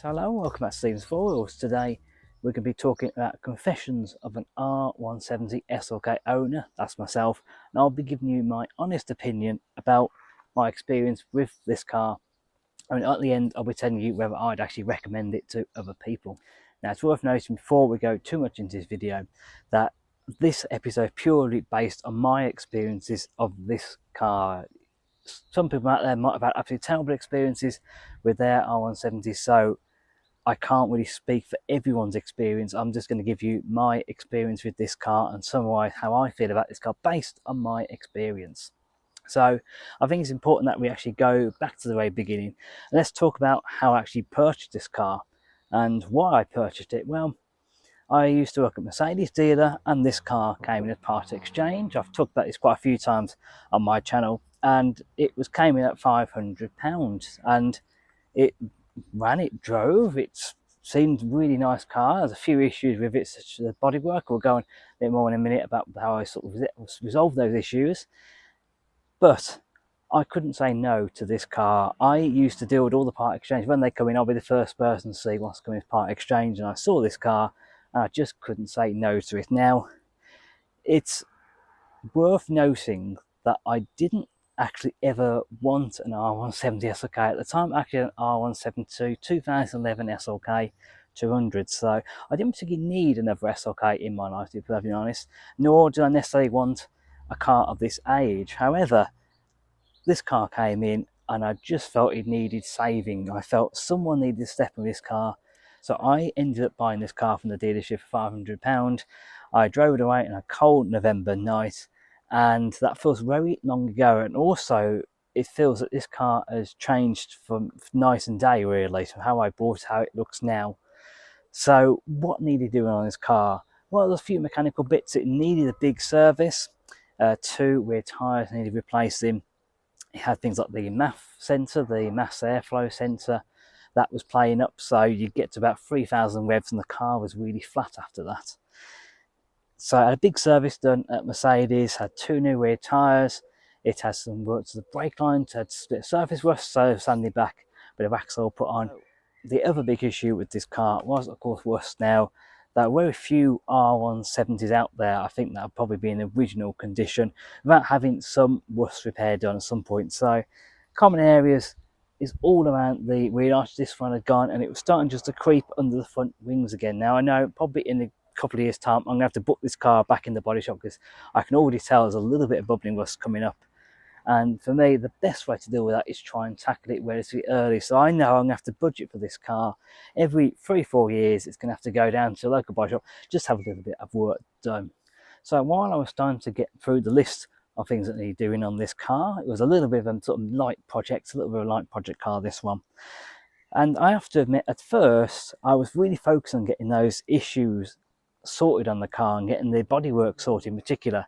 So hello, welcome back to Stephen's Foils. Today we're going to be talking about confessions of an R170 SLK owner, that's myself, and I'll be giving you my honest opinion about my experience with this car. And at the end I'll be telling you whether I'd actually recommend it to other people. Now it's worth noting before we go too much into this video that this episode is purely based on my experiences of this car. Some people out there might have had absolutely terrible experiences with their R170s, so I can't really speak for everyone's experience. I'm just going to give you my experience with this car and summarize how I feel about this car based on my experience. So I think it's important that we actually go back to the very beginning and let's talk about how I actually purchased this car and why I purchased it. Well, I used to work at Mercedes dealer and this car came in as part exchange. I've talked about this quite a few times on my channel, and it came in at £500, and it drove, it seemed really nice car. There's a few issues with it, such as the bodywork. We'll go on a bit more in a minute about how I sort of resolved those issues. But I couldn't say no to this car. I used to deal with all the part exchange. When they come in, I'll be the first person to see what's coming as part exchange, and I saw this car and I just couldn't say no to it. Now, it's worth noting that I didn't actually ever want an R170 SLK at the time. Actually, an R170 2011 SLK 200. So I didn't particularly need another SLK in my life, to be perfectly honest, nor did I necessarily want a car of this age. However, this car came in and I just felt it needed saving. I felt someone needed to step on this car. So I ended up buying this car from the dealership for £500. I drove it away on a cold November night, and that feels very long ago. And also it feels that this car has changed from night and day, really, from how I bought it, how it looks now. So what needed doing on this car? Well, there's a few mechanical bits. It needed a big service. 2 rear tyres needed replacing. It had things like the MAF sensor, the mass airflow sensor, that was playing up, so you get to about 3,000 revs and the car was really flat after that. So I had a big service done at Mercedes, had 2 new rear tyres, it had some work to the brake lines, had split surface rust, so sanded back, a bit of axle put on. The other big issue with this car was, of course, rust. Now, there are very few R170s out there, I think, that have probably been in original condition without having some rust repair done at some point. So common areas is all around the wheel arch. This one had gone and it was starting just to creep under the front wings again. Now I know probably in a couple of years time I'm going to have to book this car back in the body shop, because I can already tell there's a little bit of bubbling rust coming up. And for me, the best way to deal with that is try and tackle it relatively early. So I know I'm going to have to budget for this car. Every 3-4 years, it's going to have to go down to a local body shop, just have a little bit of work done. So while I was starting to get through the list of things that need doing on this car, it was a little bit of a sort of light project, a little bit of a light project car, this one. And I have to admit, at first, I was really focused on getting those issues sorted on the car and getting the bodywork sorted in particular.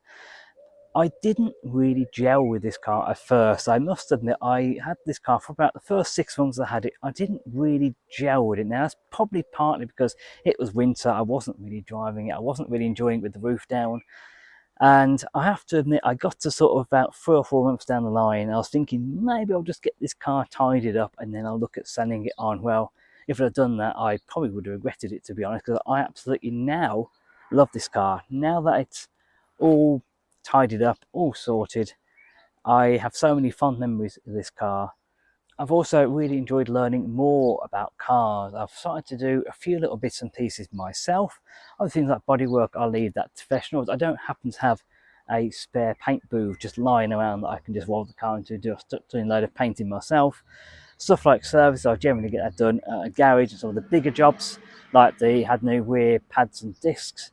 I didn't really gel with this car at first. I must admit, I had this car for about the first 6 months I had it. I didn't really gel with it. Now, that's probably partly because it was winter. I wasn't really driving it. I wasn't really enjoying it with the roof down. And I have to admit, I got to sort of about 3 or 4 months down the line. I was thinking, maybe I'll just get this car tidied up and then I'll look at selling it on. Well, if I'd done that, I probably would have regretted it, to be honest, because I absolutely now love this car. Now that it's all tidied up, all sorted, I have so many fond memories of this car. I've also really enjoyed learning more about cars. I've started to do a few little bits and pieces myself. Other things like bodywork, I'll leave that to professionals. I don't happen to have a spare paint booth just lying around that I can just roll the car into, do a load of painting myself. Stuff like service, I generally get that done at a garage. And some of the bigger jobs, like they had new rear pads and discs,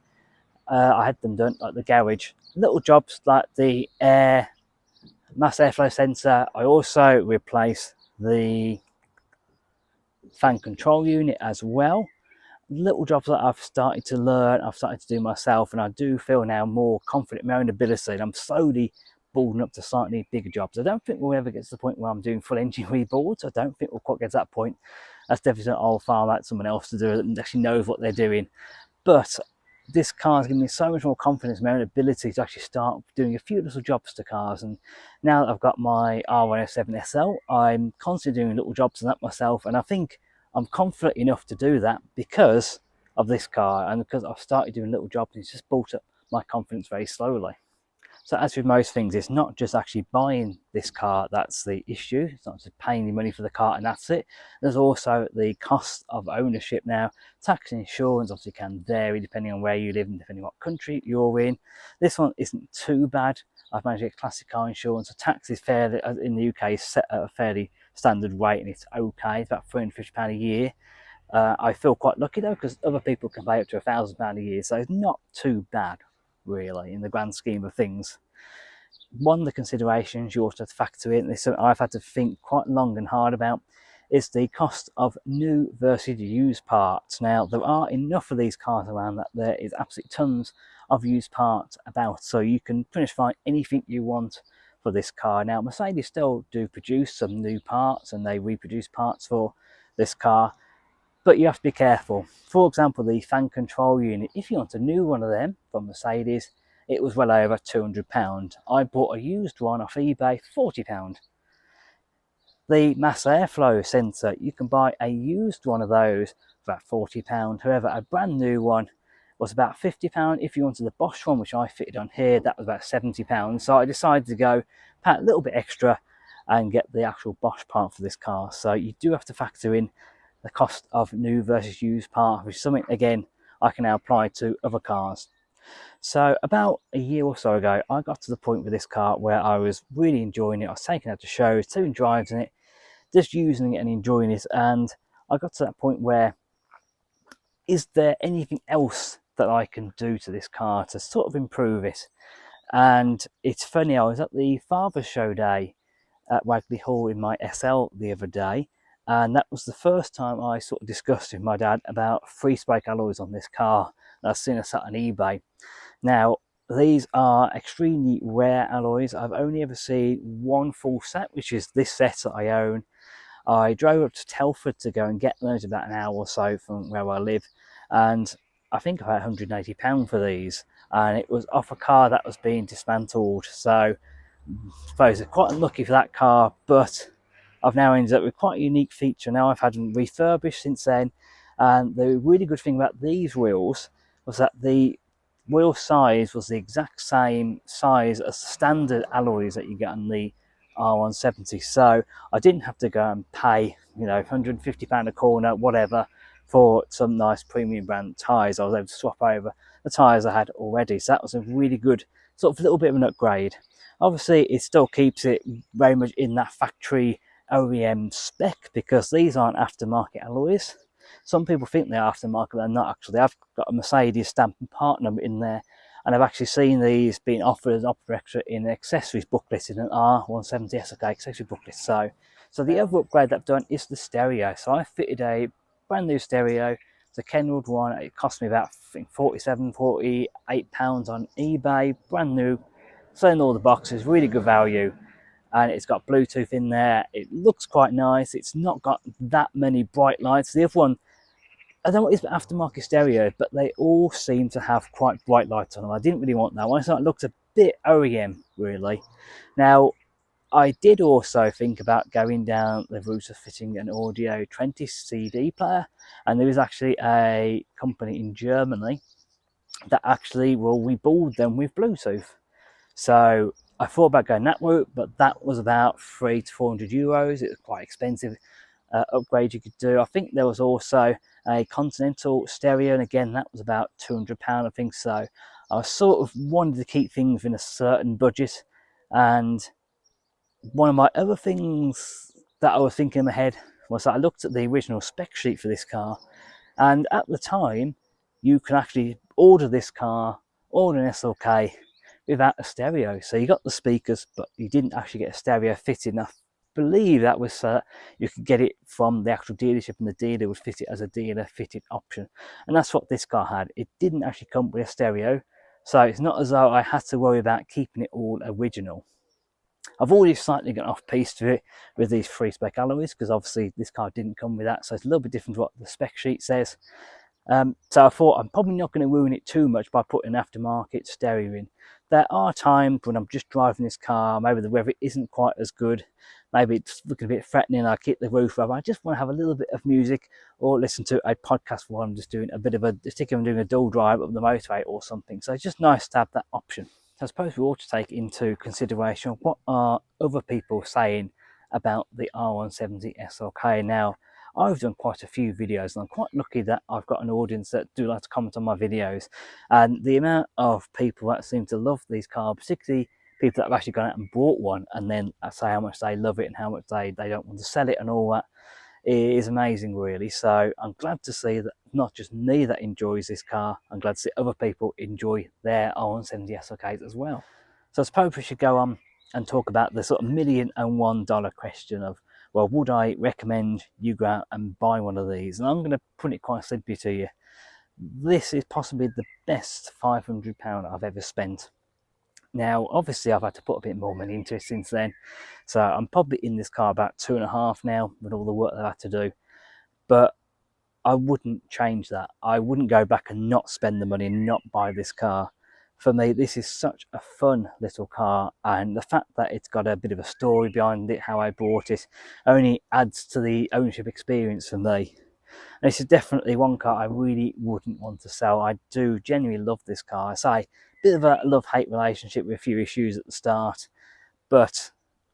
I had them done at the garage. Little jobs like the mass airflow sensor, I also replaced the fan control unit as well. Little jobs that I've started to learn, I've started to do myself, and I do feel now more confident in my own ability, and I'm slowly building up to slightly bigger jobs. I don't think we'll ever get to the point where I'm doing full engine rebuilds. I don't think we'll quite get to that point. That's definitely something I'll farm out someone else to do that actually knows what they're doing. But this car's given me so much more confidence in my own ability to actually start doing a few little jobs to cars. And now that I've got my R170 SL, I'm constantly doing little jobs on that myself, and I think I'm confident enough to do that because of this car, and because I've started doing little jobs. It's just built up my confidence very slowly. So as with most things, it's not just actually buying this car that's the issue. It's not just paying the money for the car and that's it. There's also the cost of ownership now. Tax and insurance obviously can vary depending on where you live and depending on what country you're in. This one isn't too bad. I've managed to get classic car insurance. The tax is fairly, in the UK, is set at a fairly standard rate, and it's okay. It's about £350 a year. I feel quite lucky though, because other people can pay up to £1,000 a year, so it's not too bad really in the grand scheme of things. One of the considerations you also have to factor in, this I've had to think quite long and hard about, is the cost of new versus used parts. Now, there are enough of these cars around that there is absolutely tons of used parts about, so you can pretty much find anything you want for this car. Now, Mercedes still do produce some new parts, and they reproduce parts for this car, but you have to be careful. For example, the fan control unit, if you want a new one of them from Mercedes, it was well over £200. I bought a used one off eBay for £40. The mass airflow sensor, you can buy a used one of those for about £40. However, a brand new one was about £50. If you wanted the Bosch one, which I fitted on here, that was about £70. So I decided to go pay a little bit extra and get the actual Bosch part for this car. So you do have to factor in the cost of new versus used parts, which is something, again, I can now apply to other cars. So about a year or so ago, I got to the point with this car where I was really enjoying it. I was taking it out to shows, doing drives in it, just using it and enjoying it. And I got to that point where, is there anything else that I can do to this car to sort of improve it? And it's funny, I was at the Father's Show Day at Wagley Hall in my SL the other day, and that was the first time I sort of discussed with my dad about free spoke alloys on this car that I've seen us at on eBay. Now, these are extremely rare alloys. I've only ever seen one full set, which is this set that I own. I drove up to Telford to go and get them. It's about an hour or so from where I live, and I think I paid £180 for these, and it was off a car that was being dismantled. So I suppose it's quite unlucky for that car, but I've now ended up with quite a unique feature. Now I've had them refurbished since then, and the really good thing about these wheels was that the wheel size was the exact same size as the standard alloys that you get on the R170. So I didn't have to go and pay, £150 a corner, whatever, for some nice premium brand tyres. I was able to swap over the tyres I had already. So that was a really good sort of little bit of an upgrade. Obviously, it still keeps it very much in that factory OEM spec, because these aren't aftermarket alloys. Some people think they're aftermarket, but they're not actually. I've got a Mercedes stamp and part number in there, and I've actually seen these being offered as an opera extra in an accessories booklet, in an R170 SLK accessory booklet. So the other upgrade that I've done is the stereo. So I fitted a brand new stereo. It's a Kenwood one. It cost me about, I think, £47, £48 on eBay, brand new. Selling all the boxes, really good value, and it's got Bluetooth in there. It looks quite nice. It's not got that many bright lights. The other one, I don't know what it is, aftermarket stereo, but they all seem to have quite bright lights on them. I didn't really want that one, so it looked a bit OEM, really. Now, I did also think about going down the route of fitting an Audio 20 CD player, and there is actually a company in Germany that actually will rebuild them with Bluetooth. So I thought about going that route, but that was about €300 to €400. It was quite expensive upgrade you could do. I think there was also a Continental stereo, and again, that was about £200, I think. So I was sort of wanted to keep things in a certain budget. And one of my other things that I was thinking in my head was that I looked at the original spec sheet for this car, and at the time, you can actually order this car, order an SLK, without a stereo. So you got the speakers, but you didn't actually get a stereo fitted. And I believe that was you could get it from the actual dealership, and the dealer would fit it as a dealer fitted option. And that's what this car had. It didn't actually come with a stereo, so it's not as though I had to worry about keeping it all original. I've already slightly got off piece to it with these free spec alloys, because obviously this car didn't come with that, so it's a little bit different to what the spec sheet says. So I thought I'm probably not going to ruin it too much by putting aftermarket stereo in. There are times when I'm just driving this car, maybe the weather isn't quite as good, maybe it's looking a bit threatening, I keep the roof up, I just want to have a little bit of music or listen to a podcast while I'm just doing a bit of a, particularly I'm doing a dual drive up the motorway or something. So it's just nice to have that option. So I suppose we ought to take into consideration what are other people saying about the R170 SLK. Now, I've done quite a few videos and I'm quite lucky that I've got an audience that do like to comment on my videos, and the amount of people that seem to love these cars, particularly people that have actually gone out and bought one and then say how much they love it and how much they don't want to sell it and all that, is amazing really. So I'm glad to see that not just me that enjoys this car, I'm glad to see other people enjoy their R170 SLKs as well. So I suppose we should go on and talk about the sort of $1,001 question of, well, would I recommend you go out and buy one of these? And I'm going to put it quite simply to you. This is possibly the best £500 I've ever spent. Now, obviously, I've had to put a bit more money into it since then. So I'm probably in this car about 2.5 now with all the work that I've had to do. But I wouldn't change that. I wouldn't go back and not spend the money and not buy this car. For me, this is such a fun little car, and the fact that it's got a bit of a story behind it, how I bought it, only adds to the ownership experience for me. And this is definitely one car I really wouldn't want to sell. I do genuinely love this car. I say, a bit of a love-hate relationship with a few issues at the start, but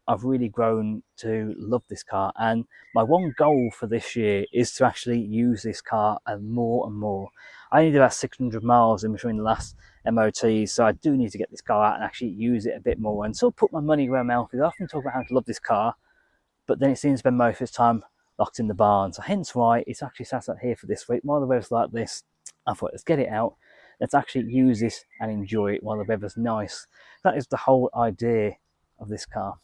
I've really grown to love this car, and my one goal for this year is to actually use this car more and more. I only did about 600 miles in between the last MOTs, so I do need to get this car out and actually use it a bit more and sort of put my money where my mouth is. I often talk about how to love this car, but then it seems to spend most of its time locked in the barn. So hence why it's actually sat out here for this week. While the weather's like this, I thought, let's get it out. Let's actually use this and enjoy it while the weather's nice. That is the whole idea of this car.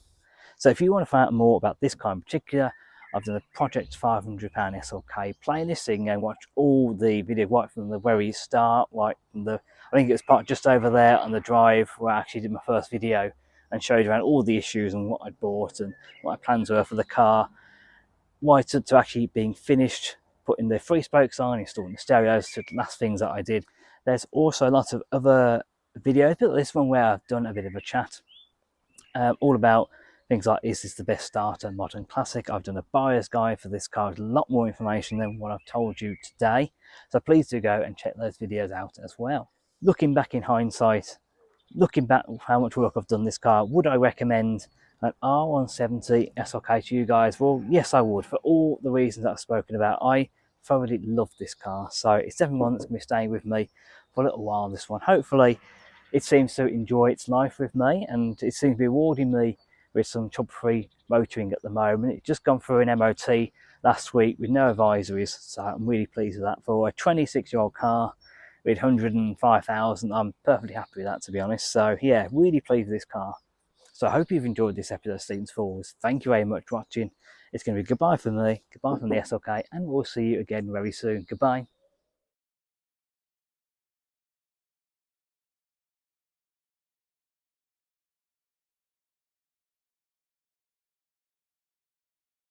So if you want to find out more about this car in particular, I've done a Project £500 SLK playlist, so you can go and watch all the video right from the very start, right from the, I think it was parked just over there on the drive where I actually did my first video and showed around all the issues and what I'd bought and what my plans were for the car, right to actually being finished, putting the free spokes on, installing the stereos, to the last things that I did. There's also lots of other videos, but this one where I've done a bit of a chat, all about things like, is this the best starter modern classic? I've done a buyer's guide for this car with a lot more information than what I've told you today. So please do go and check those videos out as well. Looking back in hindsight, looking back how much work I've done this car, would I recommend an R170 SLK to you guys? Well, yes, I would, for all the reasons that I've spoken about. I thoroughly love this car, so it's definitely one that's going to be staying with me for a little while, this one. Hopefully it seems to enjoy its life with me, and it seems to be rewarding me with some trouble-free motoring at the moment. It's just gone through an MOT last week with no advisories, so I'm really pleased with that. For a 26-year-old car with 105,000, I'm perfectly happy with that, to be honest. So yeah, really pleased with this car. So I hope you've enjoyed this episode of Stephen's Falls. Thank you very much for watching. It's going to be goodbye from me, goodbye from the SLK, and we'll see you again very soon. Goodbye.